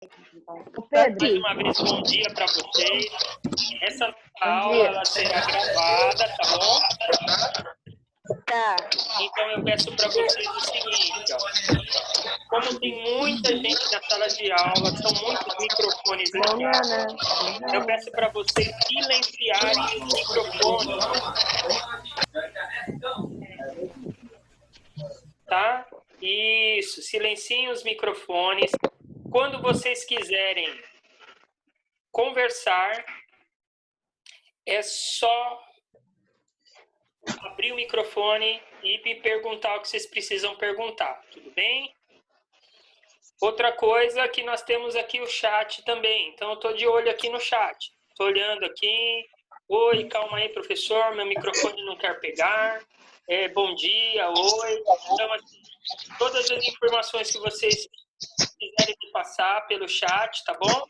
Pedro. Mais uma vez, bom dia para vocês. Essa aula ela será gravada, tá bom? Tá. Então eu peço para vocês o seguinte, ó. Como tem muita gente na sala de aula, são muitos microfones ligados, eu peço para vocês silenciarem os microfones, tá? Isso, silenciem os microfones. Quando vocês quiserem conversar, é só abrir o microfone e me perguntar o que vocês precisam perguntar, tudo bem? Outra coisa que nós temos aqui o chat também, então eu estou de olho aqui no chat. Estou olhando aqui. Oi, calma aí, professor, meu microfone não quer pegar. Bom dia, oi. Então, assim, todas as informações que vocês quiserem me passar pelo chat, tá bom?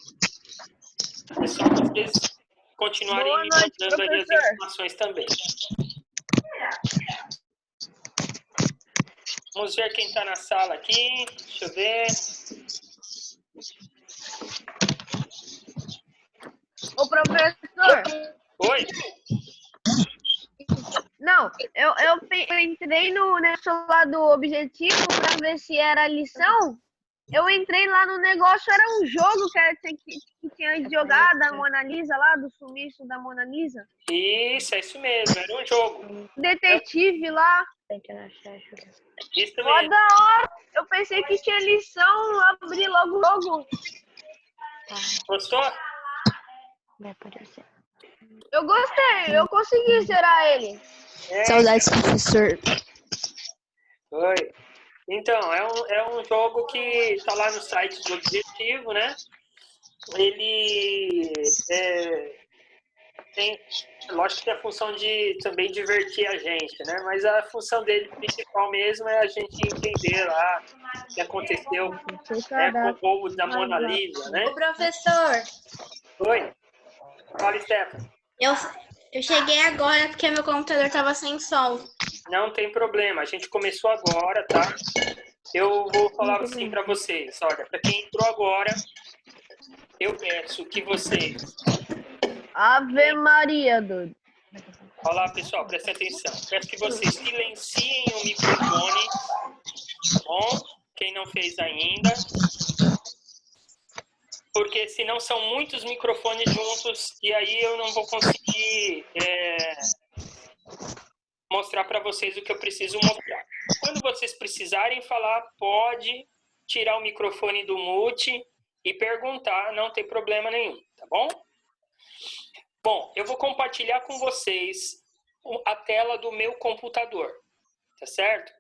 É só vocês continuarem me mandando aí as informações também. Vamos ver quem está na sala aqui. Deixa eu ver. Ô, professor. Oi? Não, eu entrei nesse lado objetivo para ver se era lição. Eu entrei lá no negócio, era um jogo que tinha de jogar da Mona Lisa lá, do sumiço da Mona Lisa. Isso, é isso mesmo, era um jogo. Detetive lá. Isso Mó mesmo. da hora. Eu pensei que tinha lição, abri logo. Gostou? Eu gostei, eu consegui zerar ele. Saudades, professor. Oi. Então, é um jogo que está lá no site do Objetivo, né? Ele tem, lógico que tem a função de também divertir a gente, né? Mas a função dele principal mesmo é a gente entender lá o que aconteceu com o povo da Mona Lisa, né? Ô, professor. Oi. Fala, Stefano. Eu cheguei agora porque meu computador estava sem som. Não tem problema, a gente começou agora, tá? Eu vou falar assim para vocês, olha, para quem entrou agora, eu peço que vocês... Ave Maria, doido. Olha lá, pessoal, presta atenção. Peço que vocês silenciem o microfone, tá bom? Quem não fez ainda. Porque senão são muitos microfones juntos e aí eu não vou conseguir mostrar para vocês o que eu preciso mostrar. Quando vocês precisarem falar, pode tirar o microfone do mute e perguntar, não tem problema nenhum, tá bom? Bom, eu vou compartilhar com vocês a tela do meu computador, tá certo?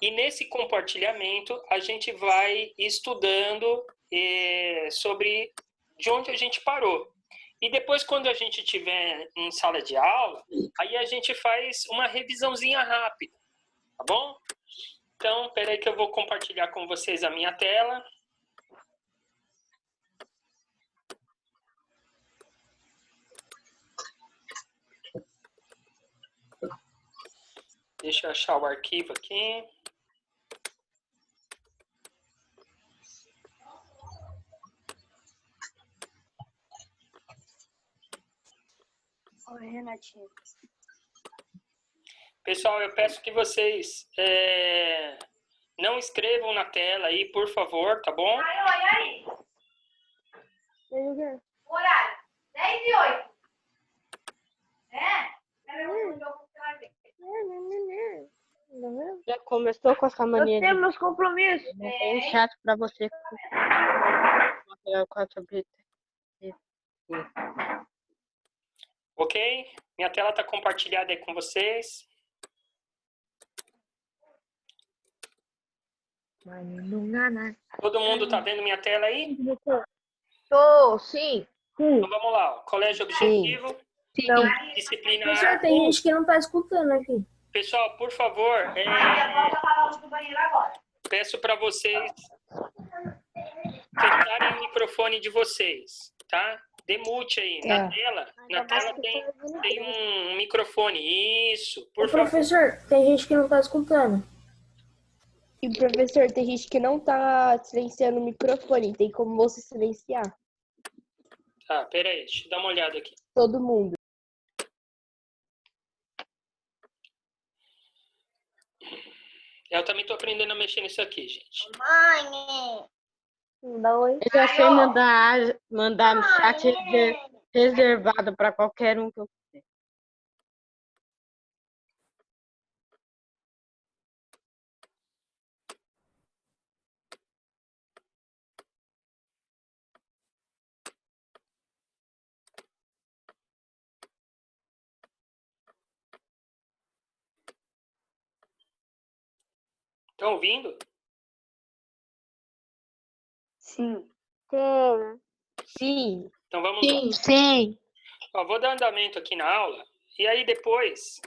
E nesse compartilhamento a gente vai estudando sobre de onde a gente parou. E depois, quando a gente estiver em sala de aula, aí a gente faz uma revisãozinha rápida, tá bom? Então, peraí que eu vou compartilhar com vocês a minha tela. Deixa eu achar o arquivo aqui. Oi, Renatinho. Pessoal, eu peço que vocês não escrevam na tela aí, por favor, tá bom? Aí. Horário, 10h08. Já começou com essa Eu mania tenho de meus compromissos. bem chato pra você. Ok? Minha tela está compartilhada aí com vocês. Todo mundo está vendo minha tela aí? Tô, sim. Então vamos lá. Ó. Colégio Objetivo. Não. Disciplina Professor, tem gente que não tá escutando aqui. Pessoal, por favor, Do banheiro agora. peço para vocês fecharem o microfone de vocês, tá? Demute aí. Na tela tem um microfone. Isso, por favor. Professor, tem gente que não tá escutando. E, professor, tem gente que não tá silenciando o microfone. Tem como você silenciar? Tá, peraí, deixa eu dar uma olhada aqui. Todo mundo. Eu também tô aprendendo a mexer nisso aqui, gente. Dá oi. Eu já sei mandar no chat reservado para qualquer um que eu quiser. Estão ouvindo? Sim. Sim. Então vamos lá. Sim. Ó, vou dar andamento aqui na aula. E aí depois...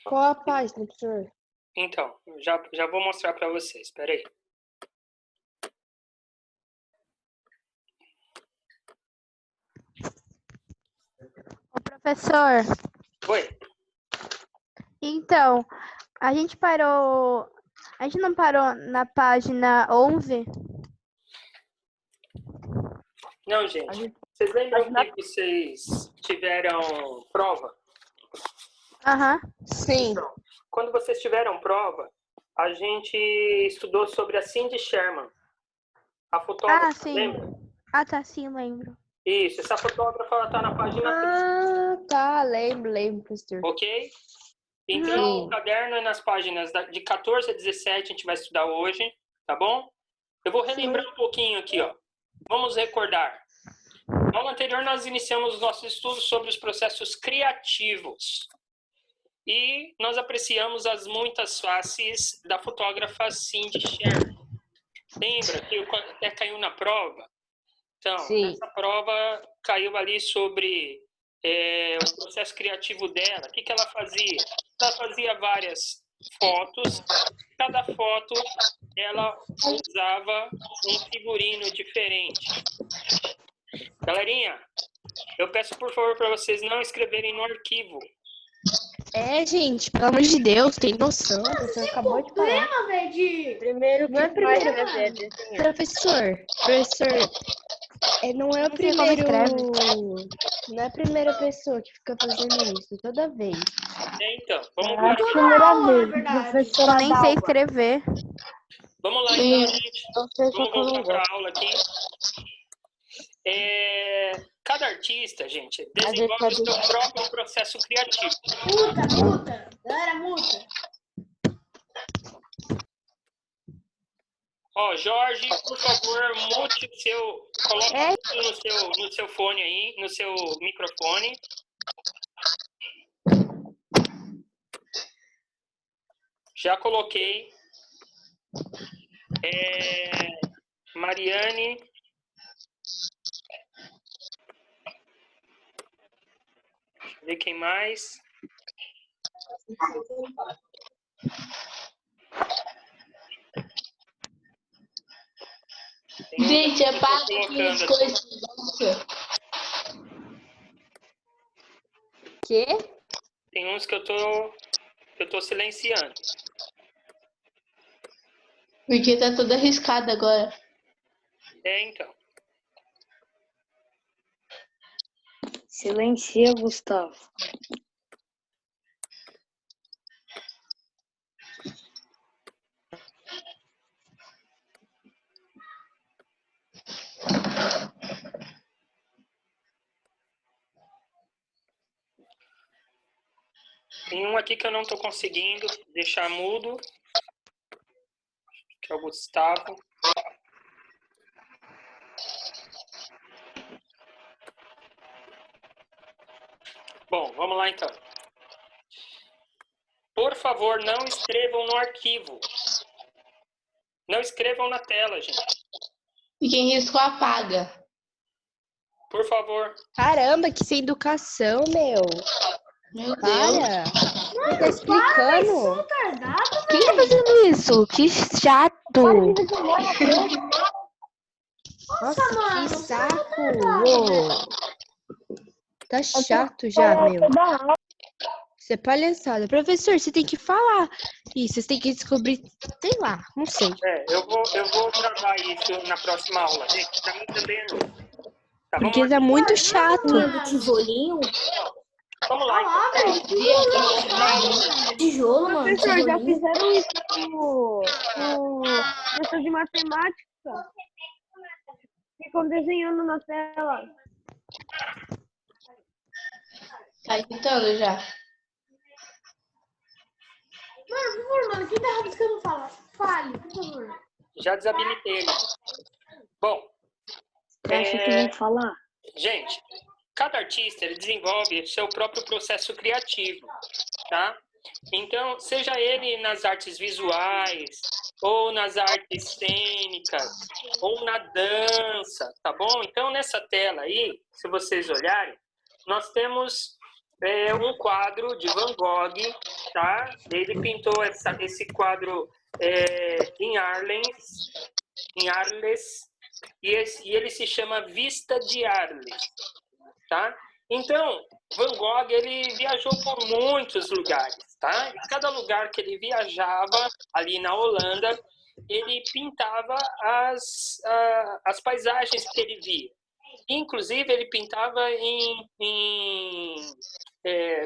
Qual a página, professor? Então, já vou mostrar para vocês. Espera aí. Ô, professor, Oi. então, a gente não parou na página 11? Não, gente. Vocês lembram que vocês tiveram prova? Aham. Sim. Então, quando vocês tiveram prova, a gente estudou sobre a Cindy Sherman. A fotógrafa, Ah, sim. lembra? Ah, tá, sim, lembro. Isso, essa fotógrafa ela tá na página 30, Ah, tá. Lembro, professor. ok? Então, o caderno é nas páginas de 14 a 17, a gente vai estudar hoje, tá bom? Eu vou relembrar um pouquinho aqui, ó. Vamos recordar. Na aula anterior, nós iniciamos os nossos estudos sobre os processos criativos. E nós apreciamos as muitas faces da fotógrafa Cindy Sherman. Lembra que até caiu na prova? Então, essa prova caiu ali sobre o processo criativo dela. O que ela fazia? Ela fazia várias fotos. Cada foto, ela usava um figurino diferente. Galerinha, eu peço, por favor, para vocês não escreverem no arquivo. Gente, pelo amor de Deus, tem noção. Você acabou de falar. Primeiro que Não é vai primeiro- escrever desenhar. Professor, não é o Não sei como primeiro. Não é a primeira pessoa que fica fazendo isso, toda vez. Então, vamos É lá. a primeira vez, Eu professora nem sei escrever. Vamos lá, então, gente. Não sei se Vamos eu não voltar para gosto. a aula aqui. Cada artista, gente, desenvolve o seu próprio processo criativo. Multa. Galera, multa. Ó, Jorge, por favor, mute o seu... Coloque tudo no seu fone aí, no seu microfone. Já coloquei. Mariane. Deixa eu ver quem mais. Gente, eu tô apaga colocando as aqui. coisas. Quê? Tem uns que eu tô silenciando. Porque tá tudo arriscado agora. Então. Silencia, Gustavo. Tem um aqui que eu não tô conseguindo deixar mudo. Que é o Gustavo. Bom, vamos lá então. Por favor, não escrevam no arquivo. Não escrevam na tela, gente. E quem riscou apaga. Por favor. Caramba, que sem educação, meu. Meu Deus. Para. Você tá explicando? Quem tá fazendo isso? Que chato. Nossa, que saco. Ô. Tá chato já, meu. Isso é palhaçada. Professor, você tem que falar isso. Você tem que descobrir, sei lá, não sei. Eu vou tratar isso na próxima aula, gente. Pra mim também é novo. Tá, Porque tá muito chato. Do tijolinho? Vamos lá, então. Tijolo, mano. Professor, já Tijolinho. fizeram isso no professor de matemática? Ficam desenhando na tela. Tá editando já. Mano, por favor, mano. Quem tá rabiscando fala? Fale, por favor. Já desabilitei ele. Bom, Acho que nem falar. gente, cada artista ele desenvolve seu próprio processo criativo, tá? Então, seja ele nas artes visuais, ou nas artes cênicas, ou na dança, tá bom? Então, nessa tela aí, se vocês olharem, nós temos um quadro de Van Gogh, tá? Ele pintou esse quadro em Arles, e ele se chama Vista de Arles, tá? Então, Van Gogh, ele viajou por muitos lugares, tá? E cada lugar que ele viajava, ali na Holanda, ele pintava as paisagens que ele via. Inclusive, ele pintava em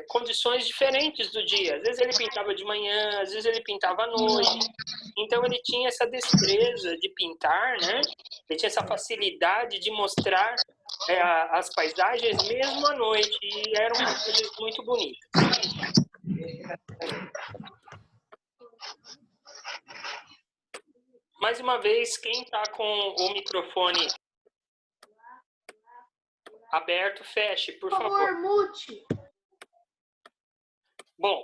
condições diferentes do dia. Às vezes ele pintava de manhã, às vezes ele pintava à noite. Então, ele tinha essa destreza de pintar, né? Ele tinha essa facilidade de mostrar as paisagens mesmo à noite. E eram paisagens muito bonitas. Mais uma vez, quem está com o microfone aberto, feche, por favor. mute. Bom,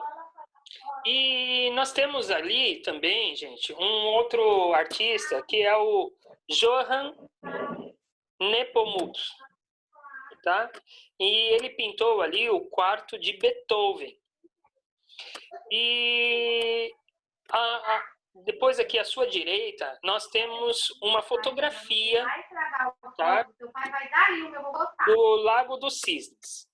e nós temos ali também, gente, um outro artista que é o Johann Nepomuk, tá? E ele pintou ali o quarto de Beethoven. E depois aqui à sua direita, nós temos uma fotografia, tá? Do Lago dos Cisnes.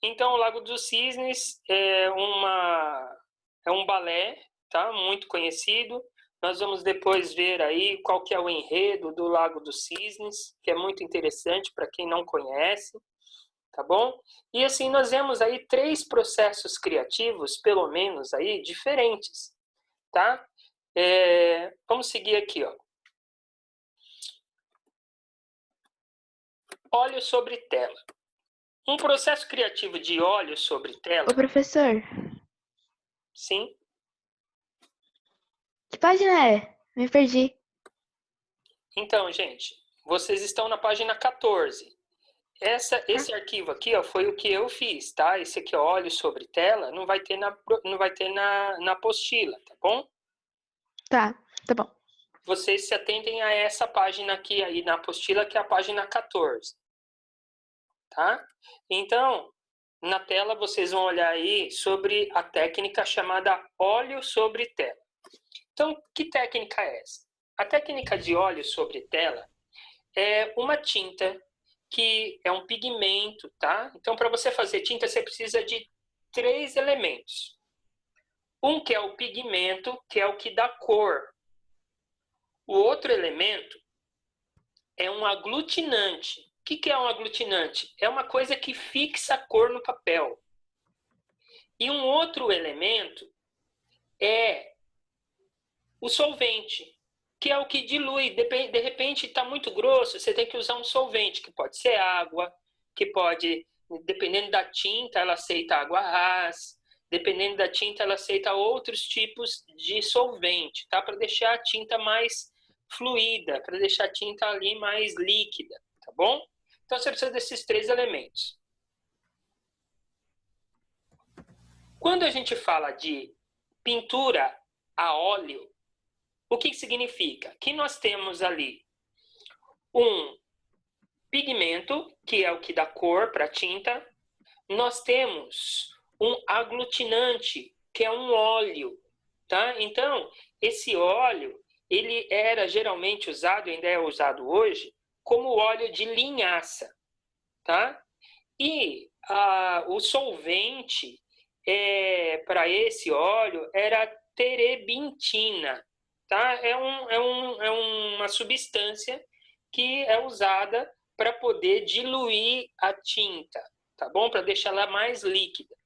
Então, o Lago dos Cisnes é um balé, tá? Muito conhecido. Nós vamos depois ver aí qual que é o enredo do Lago dos Cisnes, que é muito interessante para quem não conhece, tá bom? E assim, nós vemos aí 3 processos criativos, pelo menos aí, diferentes, tá? Vamos seguir aqui, ó. Óleo sobre tela. Um processo criativo de óleo sobre tela. Ô, professor, Sim. que página é? Me perdi. Então, gente, vocês estão na página 14. Esse arquivo aqui, ó, foi o que eu fiz, tá? Esse aqui, ó, óleo sobre tela, não vai ter na apostila, tá bom? Tá bom. Vocês se atentem a essa página aqui aí na apostila, que é a página 14. Tá? Então, na tela vocês vão olhar aí sobre a técnica chamada óleo sobre tela. Então, que técnica é essa? A técnica de óleo sobre tela é uma tinta que é um pigmento, tá? Então, para você fazer tinta, você precisa de 3 elementos. Um que é o pigmento, que é o que dá cor. O outro elemento é um aglutinante. O que é um aglutinante? É uma coisa que fixa a cor no papel. E um outro elemento é o solvente, que é o que dilui. De repente está muito grosso, você tem que usar um solvente, que pode ser água, que pode, dependendo da tinta, ela aceita água rasa, dependendo da tinta, ela aceita outros tipos de solvente, tá? Para deixar a tinta mais fluida, para deixar a tinta ali mais líquida, tá bom? Então, você precisa desses 3 elementos. Quando a gente fala de pintura a óleo, o que significa? Que nós temos ali um pigmento, que é o que dá cor para a tinta. Nós temos um aglutinante, que é um óleo, tá? Então, esse óleo, ele era geralmente usado, ainda é usado hoje, como óleo de linhaça, tá? E o solvente para esse óleo era terebintina, tá? É uma substância que é usada para poder diluir a tinta, tá bom? Para deixar ela mais líquida.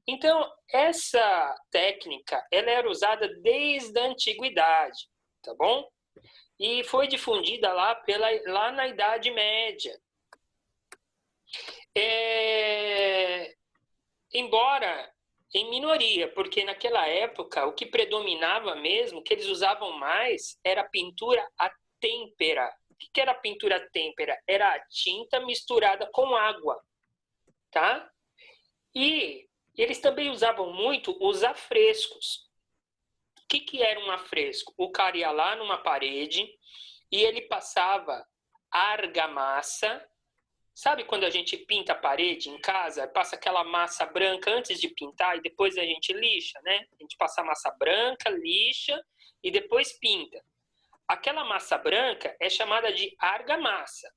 Então, essa técnica, ela era usada desde a antiguidade, tá bom? E foi difundida lá na Idade Média. Embora em minoria, porque naquela época o que predominava mesmo, que eles usavam mais, era a pintura à têmpera. O que era a pintura à têmpera? Era a tinta misturada com água, tá? E eles também usavam muito os afrescos. O que era um afresco? O cara ia lá numa parede e ele passava argamassa. Sabe quando a gente pinta a parede em casa, passa aquela massa branca antes de pintar e depois a gente lixa, né? A gente passa a massa branca, lixa e depois pinta. Aquela massa branca é chamada de argamassa,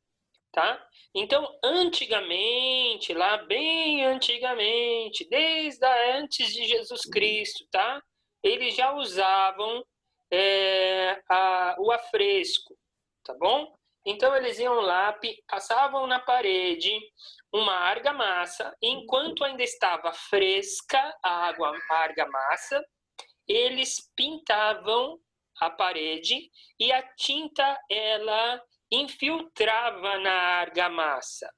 tá? Então, antigamente, lá bem antigamente, desde antes de Jesus Cristo, tá? Eles já usavam o afresco, tá bom? Então, eles iam lá, passavam na parede uma argamassa, enquanto ainda estava fresca a argamassa, eles pintavam a parede e a tinta, ela infiltrava na argamassa.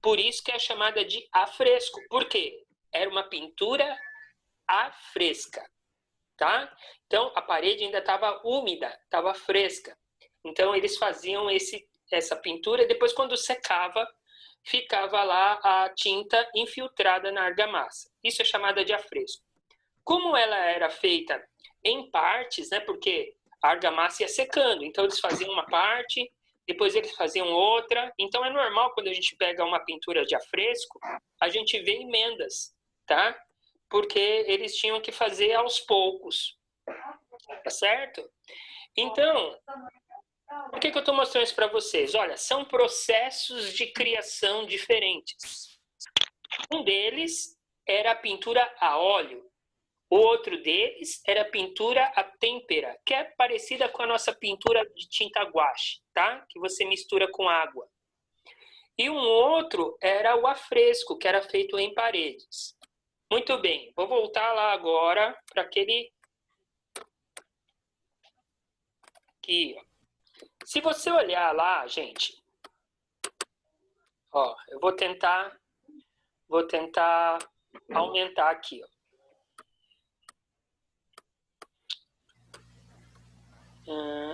Por isso que é chamada de afresco. Por quê? Era uma pintura afresca, tá? Então, a parede ainda estava úmida, estava fresca. Então, eles faziam essa pintura e depois, quando secava, ficava lá a tinta infiltrada na argamassa. Isso é chamada de afresco. Como ela era feita em partes, né, porque a argamassa ia secando, então eles faziam uma parte, depois eles faziam outra. Então, é normal, quando a gente pega uma pintura de afresco, a gente vê emendas, tá? Porque eles tinham que fazer aos poucos, tá certo? Então, por que eu estou mostrando isso para vocês? Olha, são processos de criação diferentes. Um deles era a pintura a óleo. O outro deles era a pintura à têmpera, que é parecida com a nossa pintura de tinta guache, tá? Que você mistura com água. E um outro era o afresco, que era feito em paredes. Muito bem, vou voltar lá agora para aquele... Aqui, ó. Se você olhar lá, gente, ó, eu vou tentar aumentar aqui, ó.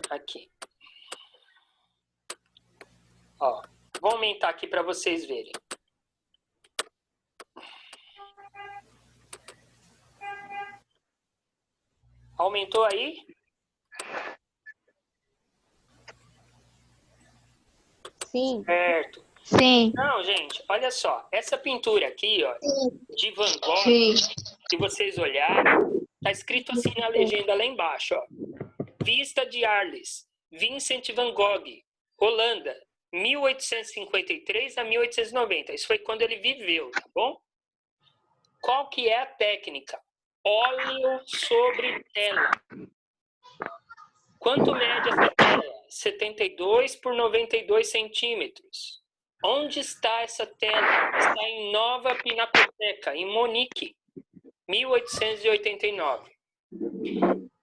Aqui. Ó, vou aumentar aqui para vocês verem. Aumentou aí? Sim. Certo. Sim. Não, gente, olha só. Essa pintura aqui, ó, de Van Gogh, Sim. se vocês olharem, tá escrito assim na legenda lá embaixo, ó. Vista de Arles, Vincent van Gogh, Holanda, 1853 a 1890. Isso foi quando ele viveu, tá bom? Qual que é a técnica? Óleo sobre tela. Quanto mede essa tela? 72 por 92 centímetros. Onde está essa tela? Está em Nova Pinacoteca, em Munique, 1889.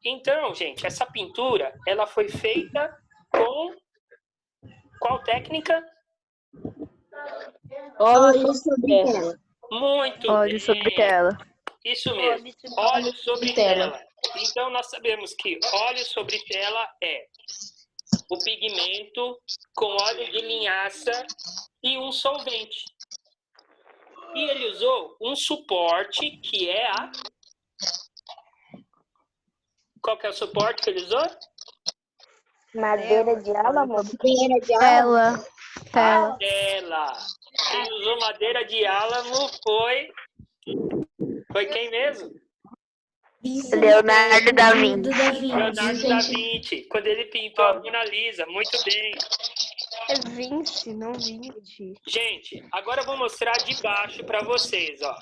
Então, gente, essa pintura, ela foi feita com qual técnica? Óleo sobre tela. Muito Óleo bem. sobre tela. Isso mesmo, óleo sobre tela. Então, nós sabemos que óleo sobre tela é o pigmento com óleo de linhaça e um solvente. E ele usou um suporte que é a... Qual que é o suporte que ele usou? Madeira de álamo. Tela. Tela. Quem usou madeira de álamo foi quem mesmo? Leonardo da Vinci. Leonardo da Vinci, quando ele pintou a Mona Lisa. Muito bem. É Vinci, não Vinci. Gente, agora eu vou mostrar de baixo para vocês, ó.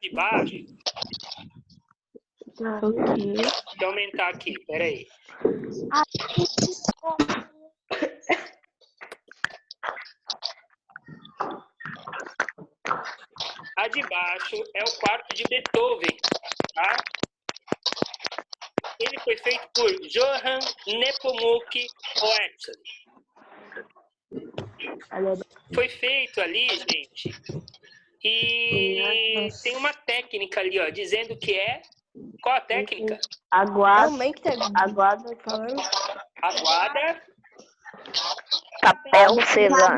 de baixo. Ok. Deixa eu aumentar aqui, peraí. A de baixo é o quarto de Beethoven, tá? Ele foi feito por Johann Nepomuk Oechsle. Foi feito ali, gente, e tem uma técnica ali, ó, dizendo que é... Qual a técnica? Aguada. Papel, César.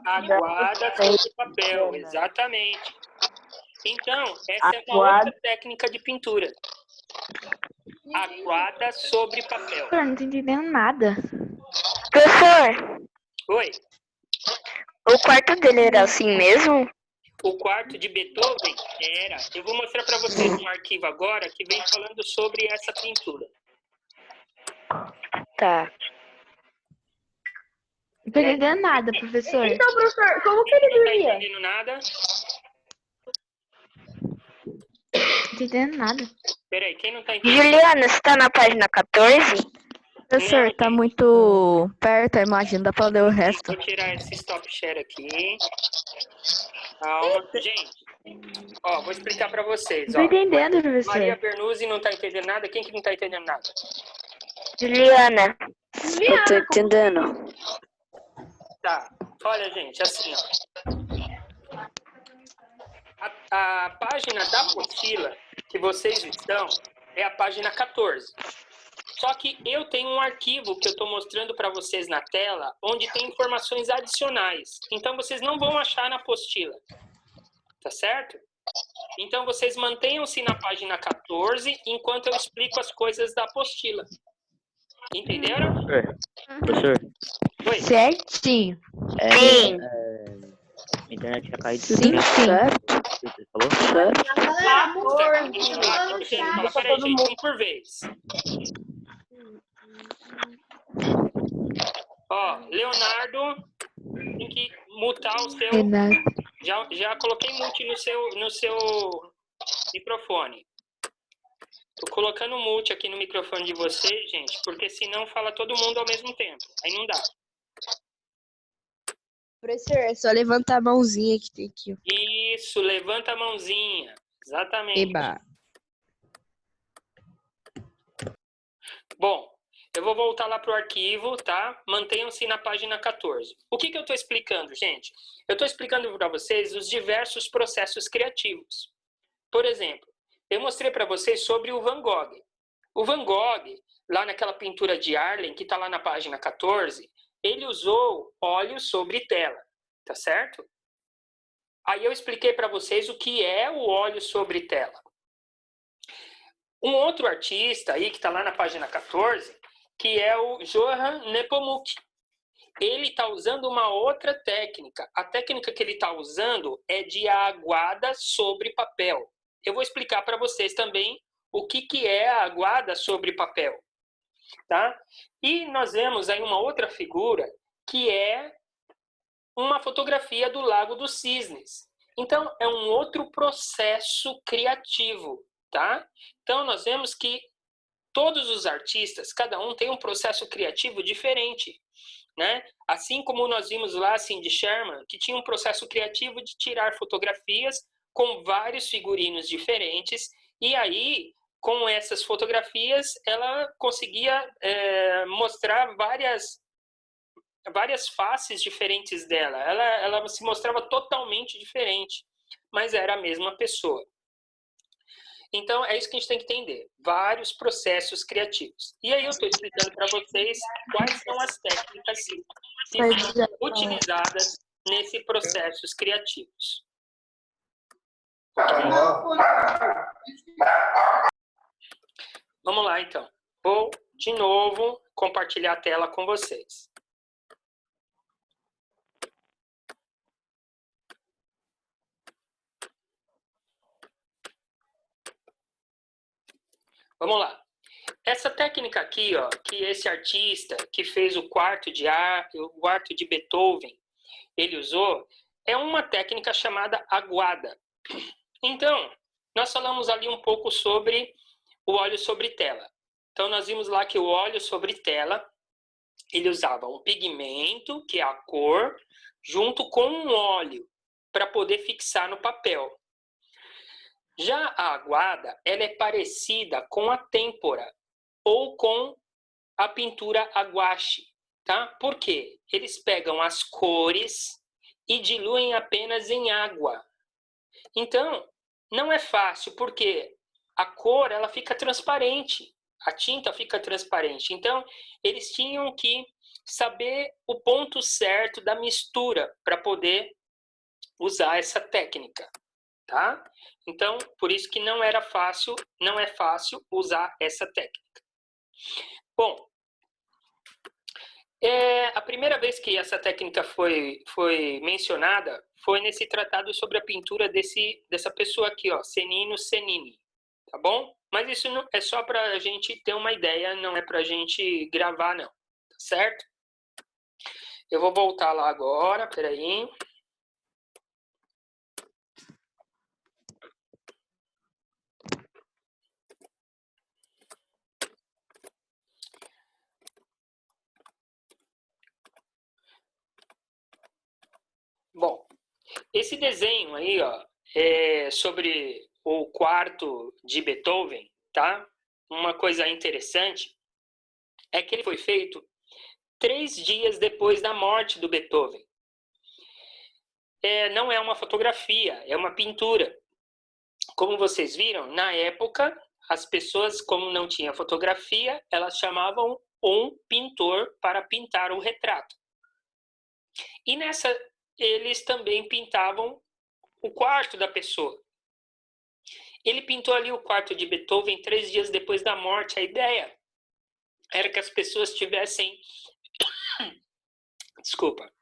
Aguada sobre papel, exatamente. Então, essa é uma outra técnica de pintura. Aguada sobre papel. Professor, não tô entendendo nada. Professor, Oi, o quarto dele era assim mesmo? o quarto de Beethoven era... Eu vou mostrar para vocês um arquivo agora que vem falando sobre essa pintura. Tá. Não tô entendendo nada, professor. Então, professor, como que ele Não tá dormia? entendendo nada? Não tô entendendo nada. Peraí, quem não tá entendendo? Juliana, você tá na página 14? Professor, Não, tá gente. muito perto a imagem, dá pra ler o resto. Vou tirar esse stop share aqui. Calma. Gente, ó, vou explicar para vocês. Não tô Ó. entendendo, professor. Maria Bernuzzi não tá entendendo nada. Quem que não tá entendendo nada? Juliana, eu tô entendendo. Tá. Olha, gente, assim, ó. A página da apostila que vocês estão é a página 14. Só que eu tenho um arquivo que eu estou mostrando para vocês na tela, onde tem informações adicionais. Então, vocês não vão achar na apostila. Tá certo? Então, vocês mantenham-se na página 14, enquanto eu explico as coisas da apostila. Entenderam? Professor, Oi. Certinho. Sim. a internet tinha caído. Sim, sim. Você falou? Peraí, gente, um por vez. Ó, Leonardo, tem que mutar o seu... Já coloquei mute no seu microfone. Tô colocando mute aqui no microfone de vocês, gente, porque senão fala todo mundo ao mesmo tempo. Aí não dá. Professor, é só levantar a mãozinha que tem aqui. Isso, levanta a mãozinha. Exatamente. Eba. Bom, eu vou voltar lá para o arquivo, tá? Mantenham-se na página 14. O que eu estou explicando, gente? Eu estou explicando para vocês os diversos processos criativos. Por exemplo, eu mostrei para vocês sobre o Van Gogh. O Van Gogh, lá naquela pintura de Arlen, que está lá na página 14, ele usou óleo sobre tela, tá certo? Aí eu expliquei para vocês o que é o óleo sobre tela. Um outro artista aí, que está lá na página 14, que é o Johann Nepomuk. Ele está usando uma outra técnica. A técnica que ele está usando é de aguada sobre papel. Eu vou explicar para vocês também o que é a aguada sobre papel. Tá? E nós vemos aí uma outra figura, que é uma fotografia do Lago dos Cisnes. Então, é um outro processo criativo. Tá? Então, nós vemos que todos os artistas, cada um tem um processo criativo diferente, né? Assim como nós vimos lá, Cindy Sherman, que tinha um processo criativo de tirar fotografias com vários figurinos diferentes, e aí, com essas fotografias, ela conseguia mostrar várias faces diferentes dela. Ela se mostrava totalmente diferente, mas era a mesma pessoa. Então, é isso que a gente tem que entender. Vários processos criativos. E aí eu estou explicando para vocês quais são as técnicas que são utilizadas nesses processos criativos. Vamos lá, então. Vou, de novo, compartilhar a tela com vocês. Vamos lá. Essa técnica aqui, ó, que esse artista que fez o quarto de Beethoven, ele usou, é uma técnica chamada aguada. Então, nós falamos ali um pouco sobre o óleo sobre tela. Então, nós vimos lá que o óleo sobre tela, ele usava um pigmento, que é a cor, junto com um óleo, para poder fixar no papel. Já a aguada, ela é parecida com a têmpora ou com a pintura aguache, tá? Por quê? Eles pegam as cores e diluem apenas em água. Então, não é fácil, porque a cor ela fica transparente, a tinta fica transparente. Então, eles tinham que saber o ponto certo da mistura para poder usar essa técnica, tá? Então, por isso que não é fácil usar essa técnica. Bom, a primeira vez que essa técnica foi mencionada foi nesse tratado sobre a pintura dessa pessoa aqui, ó, Cennino Cennini, tá bom? Mas isso não, é só para a gente ter uma ideia, não é para a gente gravar, não, tá certo? Eu vou voltar lá agora, peraí. Bom, esse desenho aí, ó, é sobre o quarto de Beethoven, tá? Uma coisa interessante é que ele foi feito 3 dias depois da morte do Beethoven. Não é uma fotografia, é uma pintura. Como vocês viram, na época, as pessoas, como não tinha fotografia, elas chamavam um pintor para pintar o retrato. E nessa, eles também pintavam o quarto da pessoa. Ele pintou ali o quarto de Beethoven 3 dias depois da morte. A ideia era que as pessoas tivessem... Desculpa.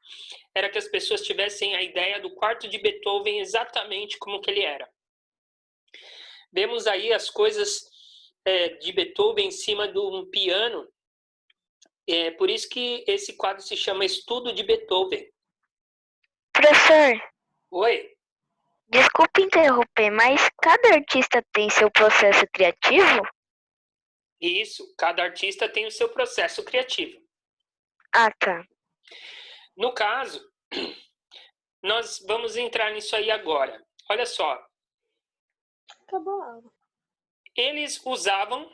Era que as pessoas tivessem a ideia do quarto de Beethoven exatamente como que ele era. Vemos aí as coisas de Beethoven em cima de um piano. Por isso que esse quadro se chama Estudo de Beethoven. Professor, Oi? desculpe interromper, mas cada artista tem seu processo criativo? Isso, cada artista tem o seu processo criativo. Ah, tá. No caso, nós vamos entrar nisso aí agora. Olha só. Acabou a aula. Eles usavam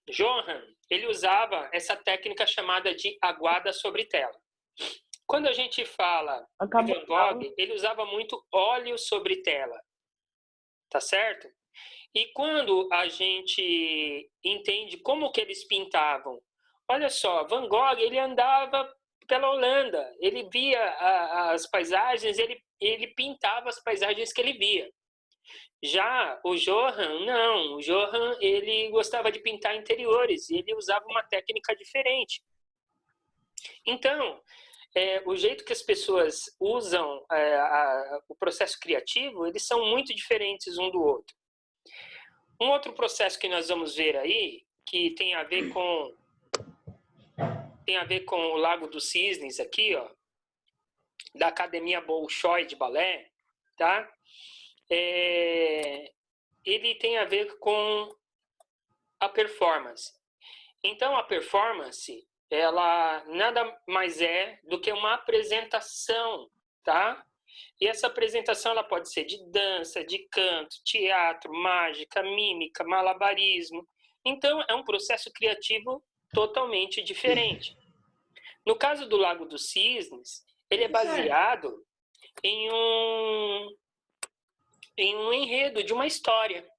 Johann, ele usava essa técnica chamada de aguada sobre tela. Quando a gente fala de Van Gogh, ele usava muito óleo sobre tela, tá certo? E quando a gente entende como que eles pintavam, olha só, Van Gogh, ele andava pela Holanda, ele via as paisagens, ele pintava as paisagens que ele via. Já o Johann, não. O Johann, ele gostava de pintar interiores e ele usava uma técnica diferente. Então, o jeito que as pessoas usam o processo criativo, eles são muito diferentes um do outro. Um outro processo que nós vamos ver aí, que tem a ver com o Lago dos Cisnes aqui, ó, da Academia Bolshoi de Balé, tá? Ele tem a ver com a performance. Então, a performance, ela nada mais é do que uma apresentação, tá? E essa apresentação ela pode ser de dança, de canto, teatro, mágica, mímica, malabarismo. Então, é um processo criativo totalmente diferente. No caso do Lago dos Cisnes, ele é baseado em um enredo de uma história,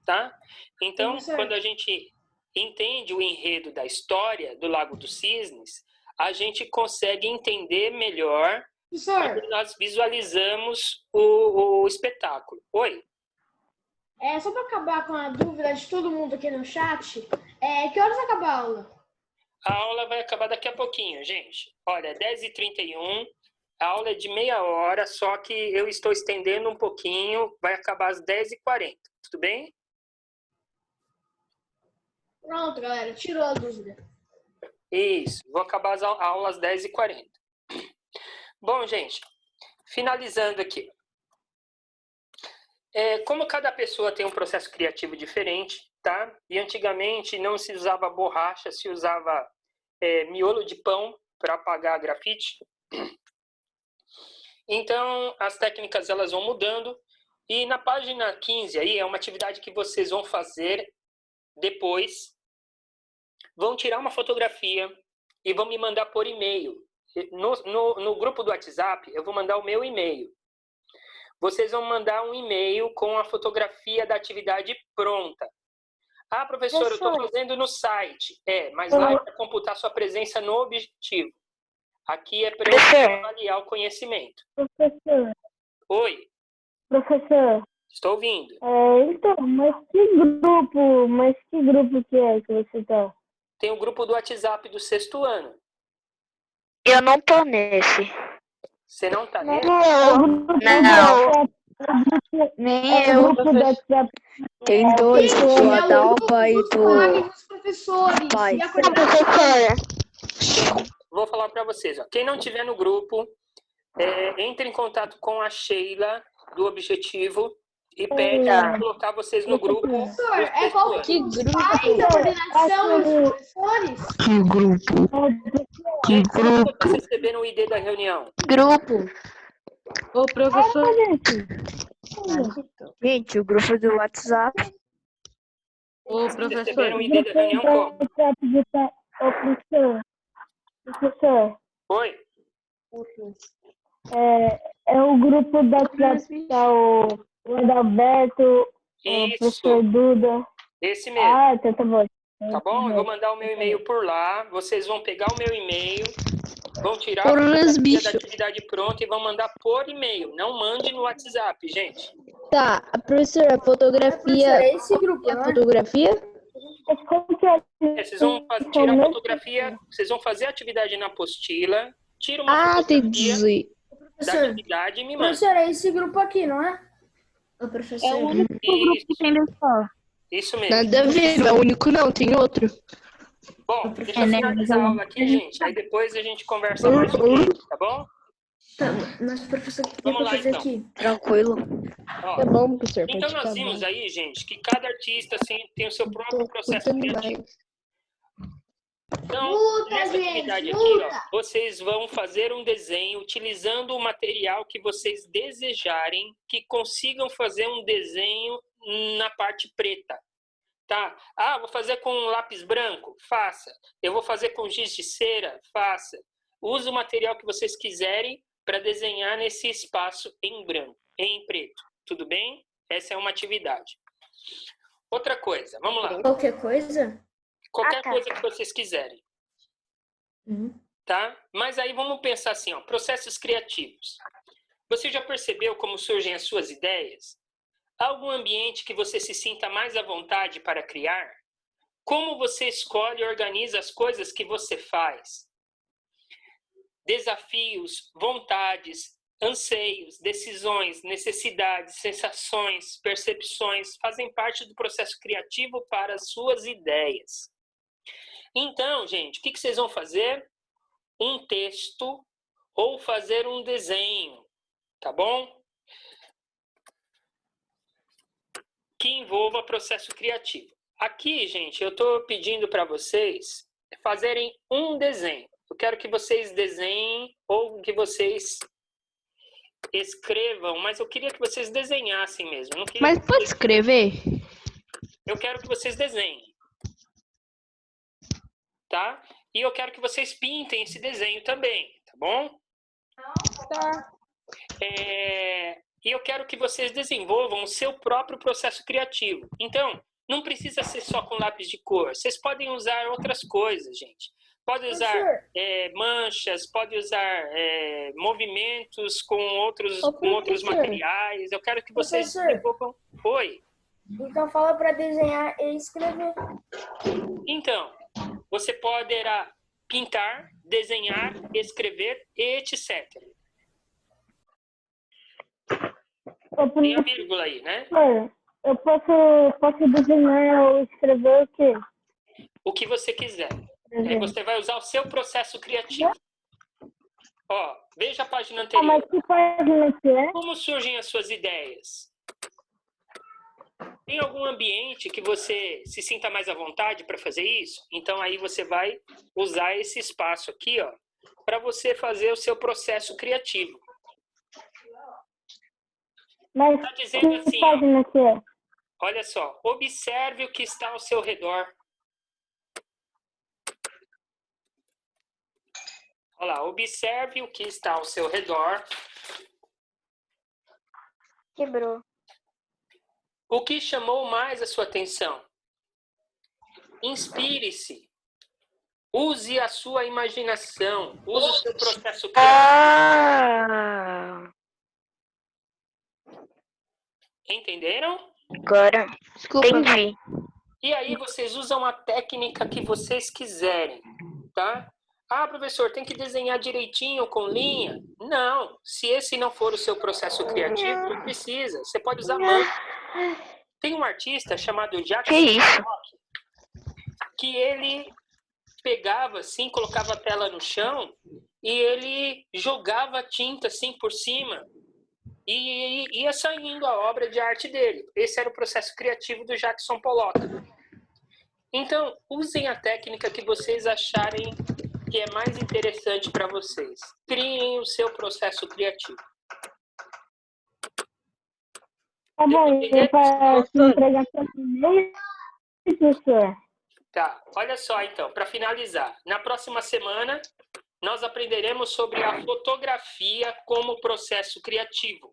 tá? Então, quando a gente entende o enredo da história do Lago dos Cisnes, a gente consegue entender melhor quando nós visualizamos o espetáculo. Oi? Só para acabar com a dúvida de todo mundo aqui no chat, que horas acaba a aula? A aula vai acabar daqui a pouquinho, gente. Olha, 10h31, a aula é de meia hora, só que eu estou estendendo um pouquinho, vai acabar às 10h40, tudo bem? Pronto, galera, tirou a dúvida. Isso, vou acabar a aula às 10h40. Bom, gente, finalizando aqui. Como cada pessoa tem um processo criativo diferente, tá? E antigamente não se usava borracha, se usava miolo de pão para apagar grafite. Então, as técnicas elas vão mudando. E na página 15 aí é uma atividade que vocês vão fazer depois. Vão tirar uma fotografia e vão me mandar por e-mail. No grupo do WhatsApp, eu vou mandar o meu e-mail. Vocês vão mandar um e-mail com a fotografia da atividade pronta. Ah, professor, eu estou fazendo no site. Mas lá é para computar sua presença no objetivo. Aqui é para eu avaliar o conhecimento. Professor. Oi. Professor. Estou ouvindo. Então, mas que grupo que é que você está? Tem o grupo do WhatsApp do 6º ano. Eu não tô nesse. Você não está nele? Não. Nem eu. Tem dois, do Adalba e do pai. Vou falar para vocês. Ó. Quem não tiver no grupo, entre em contato com a Sheila do Objetivo e pede para colocar vocês no grupo. Professor, qual Que grupo? coordenação dos professores? Que grupo? Gente, como vocês receberam o ID da reunião? Grupo. Ô, professor. Gente, o grupo do WhatsApp. Ô, Vocês professor. receberam o ID da reunião como? Professor. Oi? É o grupo da WhatsApp, tá o Adalberto, o Isso. professor Duda. Esse mesmo. Então tá bom. Tá bom? Eu vou mandar o meu e-mail por lá. Vocês vão pegar o meu e-mail, vão tirar a Por fotografia os bichos. da atividade pronta e vão mandar por e-mail. Não mande no WhatsApp, gente. Tá, professora, a fotografia. Professor, esse grupo, A né? fotografia? Vocês vão tirar a fotografia, vocês vão fazer a atividade na apostila, tira uma Tem fotografia 18. da Professor, atividade e me manda. professor, é esse grupo aqui, não é? O professor. É o único grupo que tem da escola. Isso mesmo. Nada a ver, não é o único não, tem outro. Bom, deixa eu finalizar a aula aqui, gente. Aí depois a gente conversa mais sobre isso, tá bom? Tá, mas professor, o que Vamos eu lá, fazer então. aqui? Tranquilo. Ó, Tá bom, professor. então pode nós ficar vimos bom. aí, gente, que cada artista tem o seu próprio processo Escutando criativo. mais. Então, Luta, nessa gente, atividade aqui, luta. ó, vocês vão fazer um desenho utilizando o material que vocês desejarem, que consigam fazer um desenho na parte preta. Tá? Vou fazer com lápis branco? Faça. Eu vou fazer com giz de cera? Faça. Use o material que vocês quiserem para desenhar nesse espaço em branco, em preto. Tudo bem? Essa é uma atividade. Outra coisa, vamos lá. Qualquer coisa? Qualquer coisa que vocês quiserem. Uhum. Tá? Mas aí vamos pensar assim, ó, processos criativos. Você já percebeu como surgem as suas ideias? Há algum ambiente que você se sinta mais à vontade para criar? Como você escolhe e organiza as coisas que você faz? Desafios, vontades, anseios, decisões, necessidades, sensações, percepções fazem parte do processo criativo para as suas ideias. Então, gente, o que vocês vão fazer? Um texto ou fazer um desenho, tá bom? Que envolva processo criativo. Aqui, gente, eu estou pedindo para vocês fazerem um desenho. Eu quero que vocês desenhem ou que vocês escrevam, mas eu queria que vocês desenhassem mesmo. Não queria... Mas pode escrever? Eu quero que vocês desenhem. Tá? E eu quero que vocês pintem esse desenho também, tá bom? Tá. E eu quero que vocês desenvolvam o seu próprio processo criativo. Então, não precisa ser só com lápis de cor. Vocês podem usar outras coisas, gente. Pode usar manchas, pode usar movimentos com outros materiais. Eu quero que vocês desenvolvam... Oi? Então fala para desenhar e escrever. Então, você poderá pintar, desenhar, escrever, etc. Tem a vírgula aí, né? Eu posso desenhar ou escrever o quê? O que você quiser. Aí você vai usar o seu processo criativo. Ó, veja a página Ah, mas anterior. que página que é? Como surgem as suas ideias? Tem algum ambiente que você se sinta mais à vontade para fazer isso? Então aí você vai usar esse espaço aqui, ó, para você fazer o seu processo criativo. Mas Tá dizendo que assim, ó, página que é? olha só, observe o que está ao seu redor. Olha lá, observe o que está ao seu redor. Quebrou. O que chamou mais a sua atenção? Inspire-se. Use a sua imaginação. Use o seu processo criativo. Ah, Entenderam? agora Desculpa. entendi. E aí vocês usam a técnica que vocês quiserem, tá? Ah, professor, tem que desenhar direitinho com linha? Não. Se esse não for o seu processo criativo, não precisa. Você pode usar mão. Tem um artista chamado Jackson Que isso? Pollock, que ele pegava assim, colocava a tela no chão e ele jogava tinta assim por cima e ia saindo a obra de arte dele. Esse era o processo criativo do Jackson Pollock. Então, usem a técnica que vocês acharem que é mais interessante para vocês. Criem o seu processo criativo. Tá bom, eu para entregar para você, professor. Tá, olha só então, para finalizar. Na próxima semana, nós aprenderemos sobre a fotografia como processo criativo.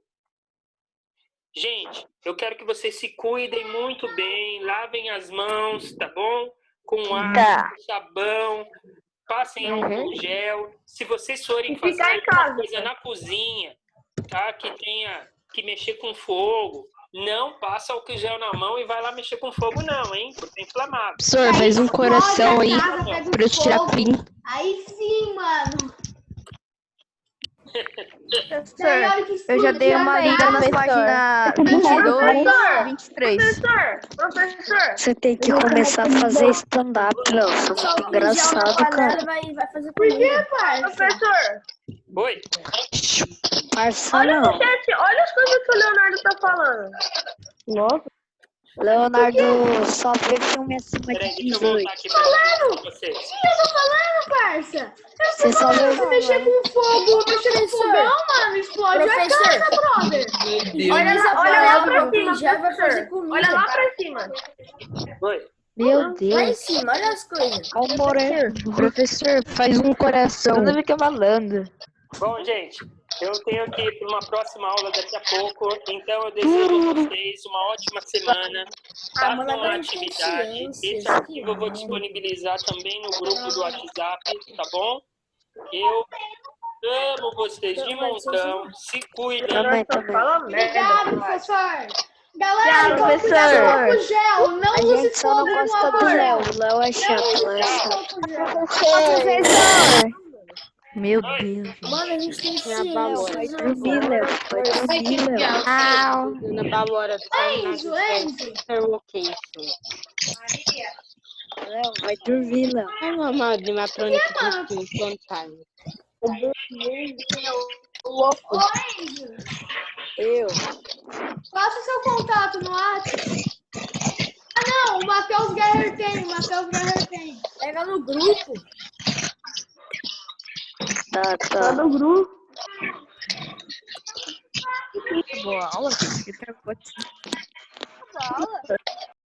Gente, eu quero que vocês se cuidem muito bem, lavem as mãos, tá bom? Com água, com sabão, passem álcool gel. Se vocês forem fazer alguma coisa na cozinha, tá? Que tenha que mexer com fogo, não passa álcool gel na mão e vai lá mexer com fogo não, hein? Porque é inflamável. Professor, faz um coração aí pra eu tirar print. Aí sim, mano. Professor, eu já dei uma lida nas páginas 22 e 23. Professor. Você tem que começar a fazer stand-up, Léo. Você é muito engraçado, cara. Vai fazer Por que, pai? Professor. Oi? Parça, Olha não. no chat, olha as coisas que o Leonardo tá falando. Nossa. Leonardo só vê filme acima Peraí, de deixa eu 18. voltar aqui para vocês. O que eu tô falando, parça? Você só vê... Mexer com fogo, mexer com fogão, mano, explode a casa, brother. Olha lá pra cima, já vai fazer professor. comida. Olha lá pra cima. Oi? Meu Lá em Deus. cima, olha as coisas. Olha o Moreno. Professor, faz um coração. Toda vez que é malandro. Bom, gente, eu tenho que ir para uma próxima aula daqui a pouco, então eu desejo a vocês uma ótima semana. Façam uma atividade. Esse arquivo eu vou disponibilizar também no grupo do WhatsApp, tá bom? Eu amo vocês de montão. Se cuidem. Também. Obrigado, professor. Galera, Tchau, tome cuidado com professor. o gel. Não A use gente só não fogo no gosta do amor. Léo. O Léo é chato, Léo é chato. Professor. Meu Deus. Mano, a gente tem Minha balora. Vai dormir, Léo. Vai dormir, Léo. Au. Na balora do Enzo, Enzo. Location. Léo, vai dormir, Léo. Ai, mamãe, de matrônica de skin, time. Ô, Enzo. Eu. Passa seu contato no WhatsApp. Ah, não, o Matheus Guerreiro tem. Pega no grupo. Tá. Do grupo. Boa aula, que tá acontecendo?